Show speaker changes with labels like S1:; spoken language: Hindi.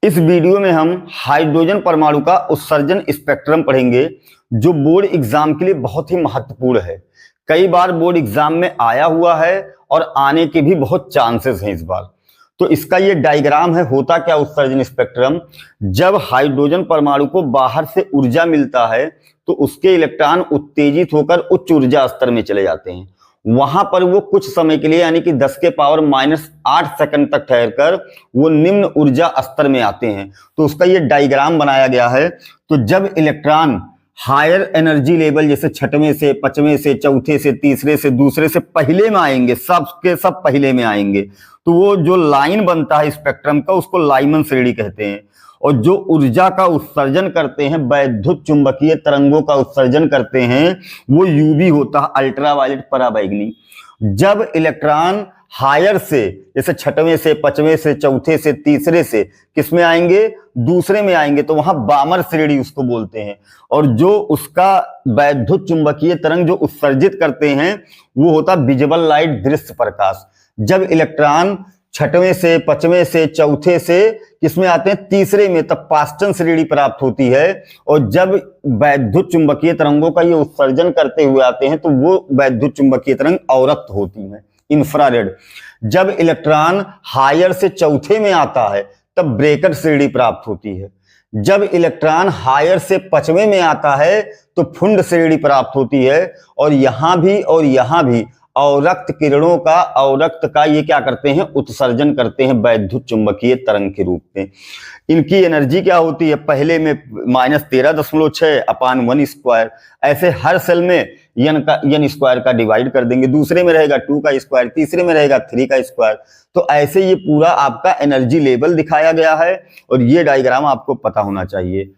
S1: इस वीडियो में हम हाइड्रोजन परमाणु का उत्सर्जन स्पेक्ट्रम पढ़ेंगे, जो बोर्ड एग्जाम के लिए बहुत ही महत्वपूर्ण है। कई बार बोर्ड एग्जाम में आया हुआ है और आने के भी बहुत चांसेस हैं इस बार। तो इसका ये डायग्राम है। होता क्या उत्सर्जन स्पेक्ट्रम, जब हाइड्रोजन परमाणु को बाहर से ऊर्जा मिलता है तो उसके इलेक्ट्रॉन उत्तेजित होकर उच्च ऊर्जा स्तर में चले जाते हैं। वहां पर वो कुछ समय के लिए यानी कि 10 के पावर -8 सेकंड तक ठहरकर वो निम्न ऊर्जा स्तर में आते हैं। तो उसका ये डायग्राम बनाया गया है। तो जब इलेक्ट्रॉन हायर एनर्जी लेवल जैसे छठवें से पांचवें से चौथे से तीसरे से दूसरे से पहले में आएंगे, सबके सब पहले में आएंगे, तो वो जो लाइन बनता है स्पेक्ट्रम का उसको लाइमन श्रेणी कहते हैं। और जो ऊर्जा का उत्सर्जन करते हैं, वैद्युत चुंबकीय तरंगों का उत्सर्जन करते हैं, वो यूवी होता है, अल्ट्रावायलेट पराबैंगनी। जब इलेक्ट्रॉन हायर से जैसे छठवें से पांचवें से चौथे से तीसरे से किस में आएंगे, दूसरे में आएंगे, तो वहां बामर श्रेणी उसको बोलते हैं। और जो उसका वैद्युत चुंबकीय तरंग जो उत्सर्जित करते हैं वो होता विजिबल लाइट, दृश्य प्रकाश। जब इलेक्ट्रॉन छठवें से पांचवें से चौथे से किसमें आते हैं, तीसरे में, तब पास्टन श्रेणी प्राप्त होती है। और जब वैद्युत चुंबकीय तरंगों का ये उत्सर्जन करते हुए आते हैं तो वो वैद्युत चुंबकीय तरंग अवरक्त होती है, इंफ्रारेड। जब इलेक्ट्रॉन हायर से चौथे में आता है तब ब्रेकर श्रेणी प्राप्त होती है। जब इलेक्ट्रॉन हायर से पांचवें में आता है तो फुंड श्रेणी प्राप्त होती है। और यहां भी अवरक्त किरणों का, अवरक्त का ये क्या करते हैं, उत्सर्जन करते हैं वैद्युत चुंबकीय तरंग के रूप में। इनकी एनर्जी क्या होती है, पहले में -13.6 अपान 1²। ऐसे हर सेल में n स्क्वायर का डिवाइड कर देंगे। दूसरे में रहेगा 2 का स्क्वायर, तीसरे में रहेगा 3 का स्क्वायर। तो ऐसे ये पूरा आपका एनर्जी लेवल दिखाया गया है और ये डायग्राम आपको पता होना चाहिए।